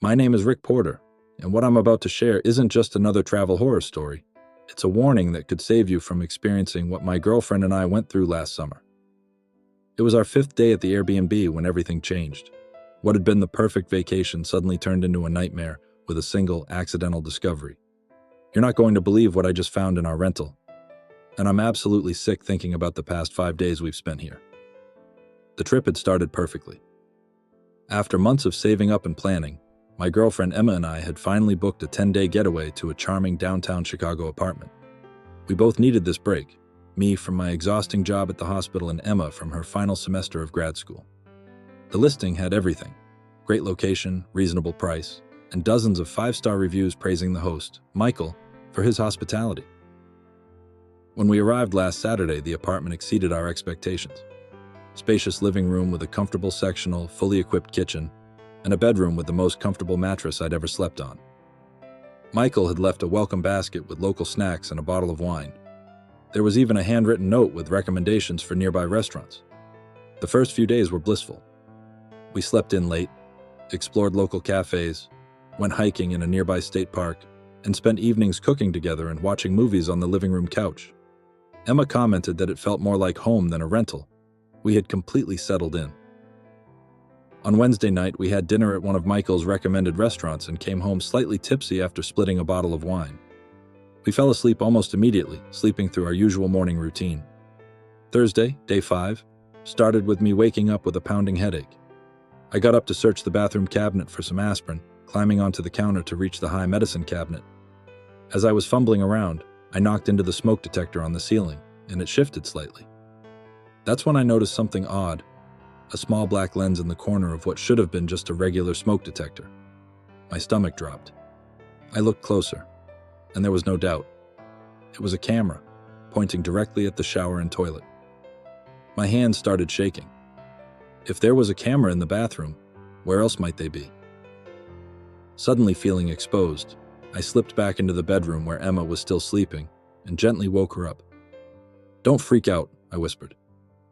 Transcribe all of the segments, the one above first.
My name is Rick Porter, and what I'm about to share isn't just another travel horror story. It's a warning that could save you from experiencing what my girlfriend and I went through last summer. It was our 5th day at the Airbnb when everything changed. What had been the perfect vacation suddenly turned into a nightmare with a single accidental discovery. You're not going to believe what I just found in our rental, and I'm absolutely sick thinking about the past 5 days we've spent here. The trip had started perfectly. After months of saving up and planning, my girlfriend Emma and I had finally booked a 10-day getaway to a charming downtown Chicago apartment. We both needed this break, me from my exhausting job at the hospital and Emma from her final semester of grad school. The listing had everything: great location, reasonable price, and dozens of 5-star reviews praising the host, Michael, for his hospitality. When we arrived last Saturday, the apartment exceeded our expectations. Spacious living room with a comfortable sectional, fully equipped kitchen, and a bedroom with the most comfortable mattress I'd ever slept on. Michael had left a welcome basket with local snacks and a bottle of wine. There was even a handwritten note with recommendations for nearby restaurants. The first few days were blissful. We slept in late, explored local cafes, went hiking in a nearby state park, and spent evenings cooking together and watching movies on the living room couch. Emma commented that it felt more like home than a rental. We had completely settled in. On Wednesday night, we had dinner at one of Michael's recommended restaurants and came home slightly tipsy after splitting a bottle of wine. We fell asleep almost immediately, sleeping through our usual morning routine. Thursday, day 5, started with me waking up with a pounding headache. I got up to search the bathroom cabinet for some aspirin, climbing onto the counter to reach the high medicine cabinet. As I was fumbling around, I knocked into the smoke detector on the ceiling, and it shifted slightly. That's when I noticed something odd. A small black lens in the corner of what should have been just a regular smoke detector. My stomach dropped. I looked closer, and there was no doubt. It was a camera, pointing directly at the shower and toilet. My hands started shaking. If there was a camera in the bathroom, where else might they be? Suddenly feeling exposed, I slipped back into the bedroom where Emma was still sleeping and gently woke her up. "Don't freak out," I whispered,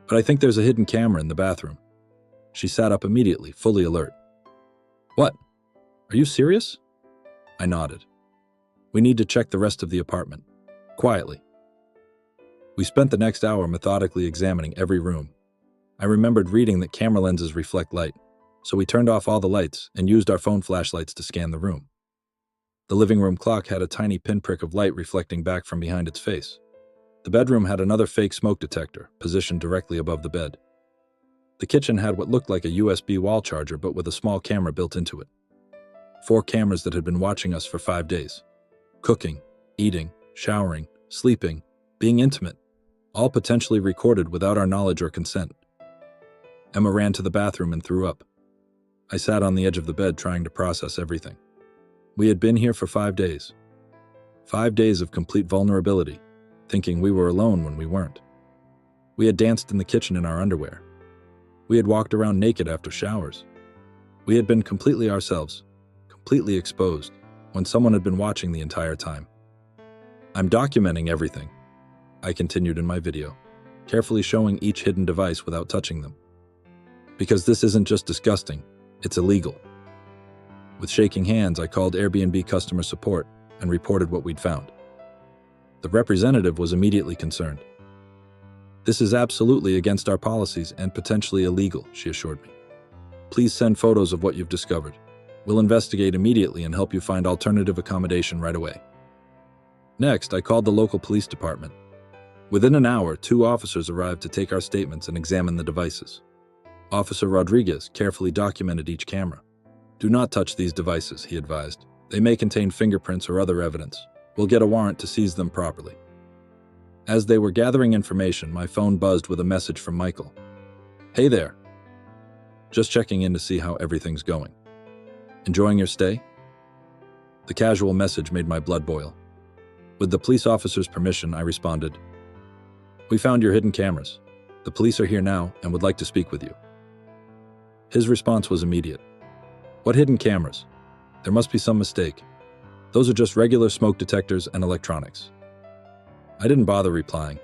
"but I think there's a hidden camera in the bathroom." She sat up immediately, fully alert. "What? Are you serious?" I nodded. "We need to check the rest of the apartment. Quietly." We spent the next hour methodically examining every room. I remembered reading that camera lenses reflect light, so we turned off all the lights and used our phone flashlights to scan the room. The living room clock had a tiny pinprick of light reflecting back from behind its face. The bedroom had another fake smoke detector, positioned directly above the bed. The kitchen had what looked like a USB wall charger, but with a small camera built into it. 4 cameras that had been watching us for 5 days. Cooking, eating, showering, sleeping, being intimate, all potentially recorded without our knowledge or consent. Emma ran to the bathroom and threw up. I sat on the edge of the bed trying to process everything. We had been here for 5 days. 5 days of complete vulnerability, thinking we were alone when we weren't. We had danced in the kitchen in our underwear. We had walked around naked after showers. We had been completely ourselves, completely exposed, when someone had been watching the entire time. "I'm documenting everything," I continued in my video, carefully showing each hidden device without touching them. "Because this isn't just disgusting, it's illegal." With shaking hands, I called Airbnb customer support and reported what we'd found. The representative was immediately concerned. "This is absolutely against our policies and potentially illegal," she assured me. "Please send photos of what you've discovered. We'll investigate immediately and help you find alternative accommodation right away." Next, I called the local police department. Within an hour, 2 officers arrived to take our statements and examine the devices. Officer Rodriguez carefully documented each camera. "Do not touch these devices," he advised. "They may contain fingerprints or other evidence. We'll get a warrant to seize them properly." As they were gathering information, my phone buzzed with a message from Michael. "Hey there. Just checking in to see how everything's going. Enjoying your stay?" The casual message made my blood boil. With the police officer's permission, I responded, "We found your hidden cameras. The police are here now and would like to speak with you." His response was immediate. "What hidden cameras? There must be some mistake. Those are just regular smoke detectors and electronics." I didn't bother replying.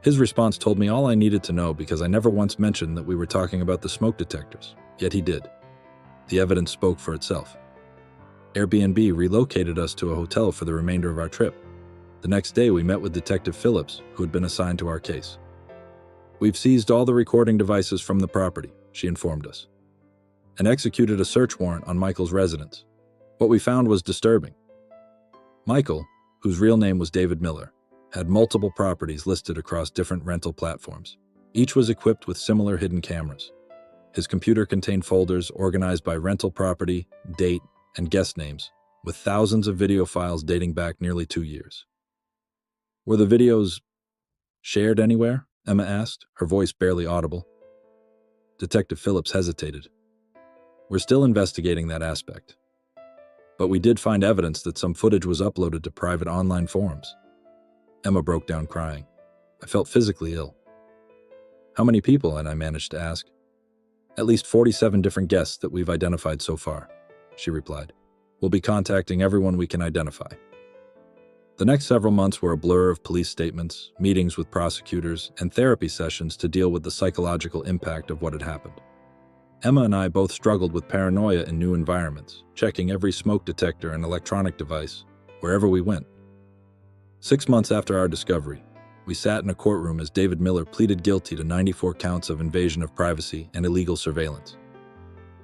His response told me all I needed to know because I never once mentioned that we were talking about the smoke detectors, yet he did. The evidence spoke for itself. Airbnb relocated us to a hotel for the remainder of our trip. The next day, we met with Detective Phillips, who had been assigned to our case. "We've seized all the recording devices from the property," she informed us, "and executed a search warrant on Michael's residence. What we found was disturbing. Michael, whose real name was David Miller, had multiple properties listed across different rental platforms. Each was equipped with similar hidden cameras. His computer contained folders organized by rental property, date, and guest names, with thousands of video files dating back nearly 2 years." "Were the videos shared anywhere?" Emma asked, her voice barely audible. Detective Phillips hesitated. "We're still investigating that aspect. But we did find evidence that some footage was uploaded to private online forums." Emma broke down crying. I felt physically ill. "How many people?" and I managed to ask. "At least 47 different guests that we've identified so far," she replied. "We'll be contacting everyone we can identify." The next several months were a blur of police statements, meetings with prosecutors, and therapy sessions to deal with the psychological impact of what had happened. Emma and I both struggled with paranoia in new environments, checking every smoke detector and electronic device wherever we went. 6 months after our discovery, we sat in a courtroom as David Miller pleaded guilty to 94 counts of invasion of privacy and illegal surveillance.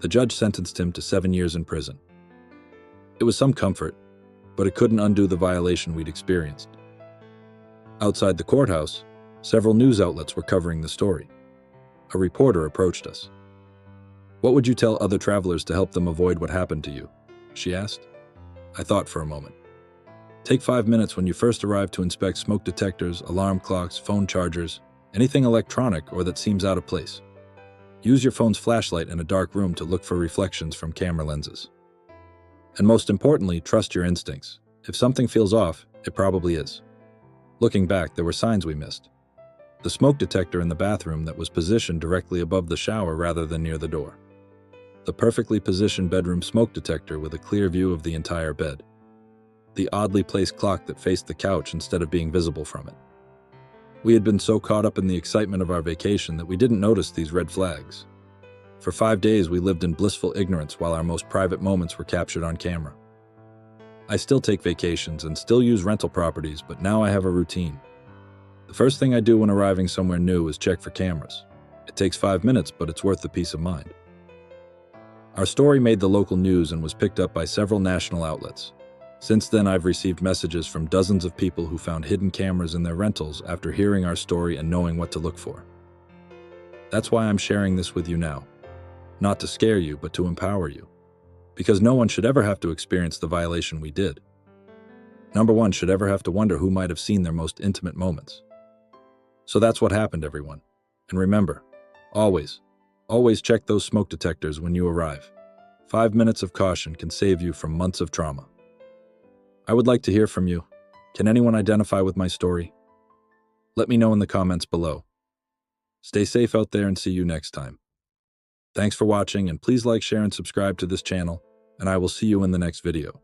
The judge sentenced him to 7 years in prison. It was some comfort, but it couldn't undo the violation we'd experienced. Outside the courthouse, several news outlets were covering the story. A reporter approached us. "What would you tell other travelers to help them avoid what happened to you?" she asked. I thought for a moment. "Take 5 minutes when you first arrive to inspect smoke detectors, alarm clocks, phone chargers, anything electronic or that seems out of place. Use your phone's flashlight in a dark room to look for reflections from camera lenses. And most importantly, trust your instincts. If something feels off, it probably is." Looking back, there were signs we missed. The smoke detector in the bathroom that was positioned directly above the shower rather than near the door. The perfectly positioned bedroom smoke detector with a clear view of the entire bed. The oddly placed clock that faced the couch instead of being visible from it. We had been so caught up in the excitement of our vacation that we didn't notice these red flags. For 5 days, we lived in blissful ignorance while our most private moments were captured on camera. I still take vacations and still use rental properties, but now I have a routine. The first thing I do when arriving somewhere new is check for cameras. It takes 5 minutes, but it's worth the peace of mind. Our story made the local news and was picked up by several national outlets. Since then, I've received messages from dozens of people who found hidden cameras in their rentals after hearing our story and knowing what to look for. That's why I'm sharing this with you now. Not to scare you, but to empower you. Because no one should ever have to experience the violation we did. No one should ever have to wonder who might have seen their most intimate moments. So that's what happened, everyone. And remember, always check those smoke detectors when you arrive. 5 minutes of caution can save you from months of trauma. I would like to hear from you. Can anyone identify with my story? Let me know in the comments below. Stay safe out there and see you next time. Thanks for watching, and please like, share, and subscribe to this channel, and I will see you in the next video.